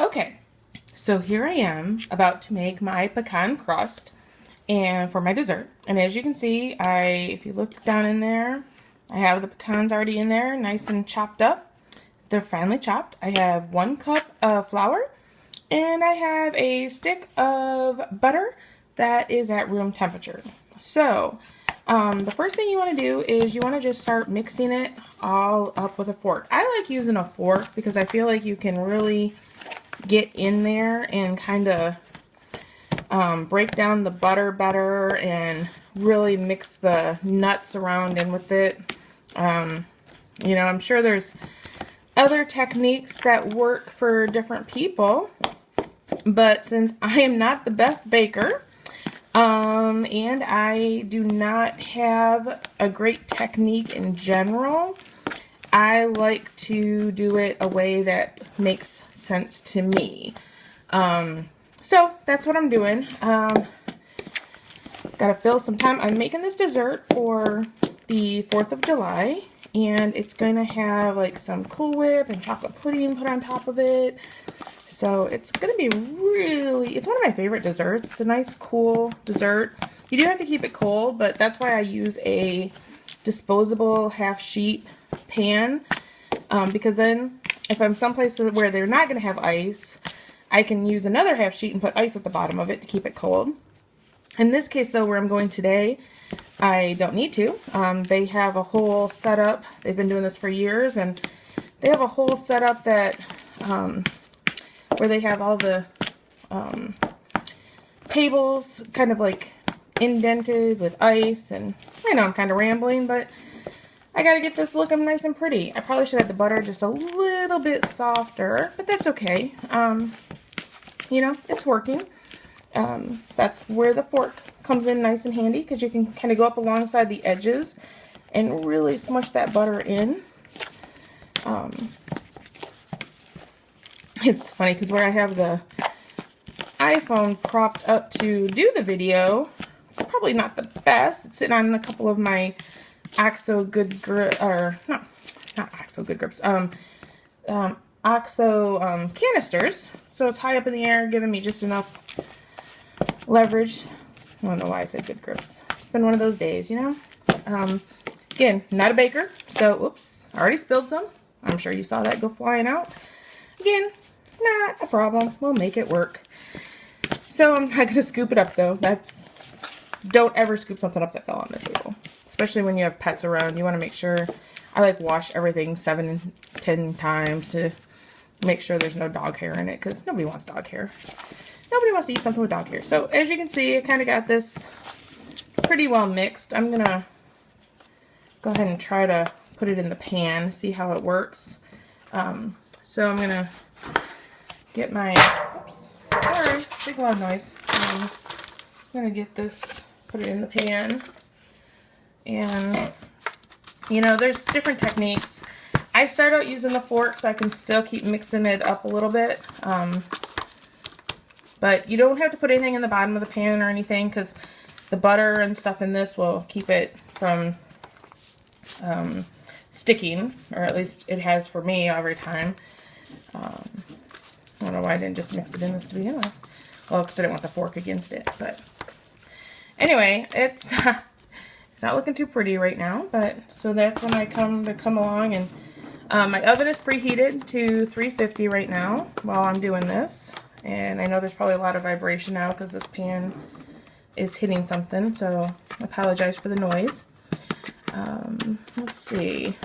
Okay, so here I am about to make my pecan crust and for my dessert. And as you can see, if you look down in there, I have the pecans already in there, nice and chopped up. They're finely chopped. I have 1 cup of flour and I have a stick of butter that is at room temperature. So the first thing you want to do is you want to just start mixing it all up with a fork. I like using a fork because I feel like you can really get in there and kind of break down the butter better and really mix the nuts around in with it. You know, I'm sure there's other techniques that work for different people, but since I am not the best baker, and I do not have a great technique in general, I like to do it a way that makes sense to me. So that's what I'm doing. Gotta fill some time. I'm making this dessert for the 4th of July, and it's gonna have like some Cool Whip and chocolate pudding put on top of it. So it's gonna be it's one of my favorite desserts. It's a nice cool dessert. You do have to keep it cold, but that's why I use a disposable half sheet pan, because then if I'm someplace where they're not going to have ice, I can use another half sheet and put ice at the bottom of it to keep it cold. In this case though, where I'm going today, I don't need to. They have a whole setup. They've been doing this for years, and they have a whole setup that where they have all the tables kind of like indented with ice. And I know I'm kind of rambling, but I gotta get this looking nice and pretty. I probably should have the butter just a little bit softer, but that's okay. You know, it's working. That's where the fork comes in nice and handy, because you can kind of go up alongside the edges and really smush that butter in. It's funny because where I have the iPhone propped up to do the video, it's probably not the best. It's sitting on a couple of my OXO good grip, or not OXO good grips, OXO canisters. So it's high up in the air, giving me just enough leverage. I don't know why I said good grips. It's been one of those days, you know. Again, not a baker, so oops, I already spilled some. I'm sure you saw that go flying out. Again, not a problem. We'll make it work. So I'm not gonna scoop it up though. Don't ever scoop something up that fell on the table. Especially when you have pets around, you want to make sure. I like wash everything 7-10 times to make sure there's no dog hair in it, because nobody wants dog hair. Nobody wants to eat something with dog hair. So as you can see, I kind of got this pretty well mixed. I'm gonna go ahead and try to put it in the pan, see how it works. So I'm gonna get my, oops, sorry, big loud noise. I'm gonna get this, put it in the pan. And, you know, there's different techniques. I start out using the fork so I can still keep mixing it up a little bit. But you don't have to put anything in the bottom of the pan or anything, because the butter and stuff in this will keep it from sticking, or at least it has for me every time. I don't know why I didn't just mix it in this to begin with. Well, because I didn't want the fork against it. But anyway, it's not looking too pretty right now, but so that's when I come along. And my oven is preheated to 350 right now while I'm doing this. And I know there's probably a lot of vibration now because this pan is hitting something, so I apologize for the noise. Let's see.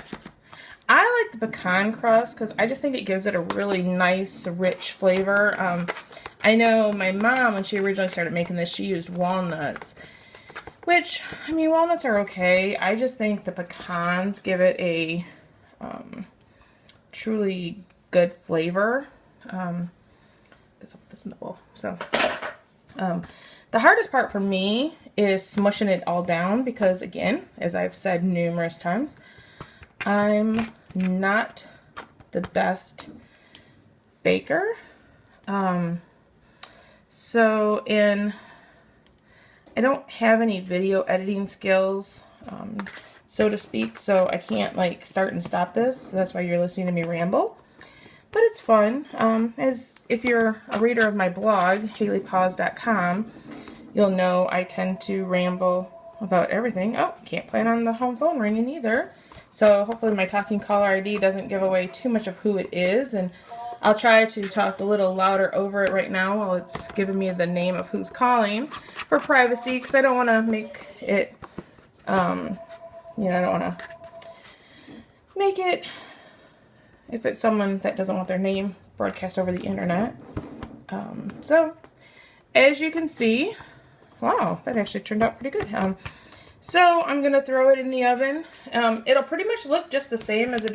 I like the pecan crust because I just think it gives it a really nice, rich flavor. I know my mom, when she originally started making this, she used walnuts. Which, I mean, walnuts are okay. I just think the pecans give it a truly good flavor. I guess I'll put this in the bowl. So, the hardest part for me is smushing it all down because, again, as I've said numerous times, I'm not the best baker. I don't have any video editing skills, so to speak, so I can't like start and stop this, so that's why you're listening to me ramble. but it's fun. As if you're a reader of my blog, HaliPawz.com, you'll know I tend to ramble about everything. Oh, can't plan on the home phone ringing either. So hopefully my talking caller ID doesn't give away too much of who it is, and I'll try to talk a little louder over it right now while it's giving me the name of who's calling for privacy, because I don't want to make it, you know, I don't want to make it, if it's someone that doesn't want their name broadcast over the internet. So, as you can see, wow, that actually turned out pretty good. So I'm going to throw it in the oven. It'll pretty much look just the same as it does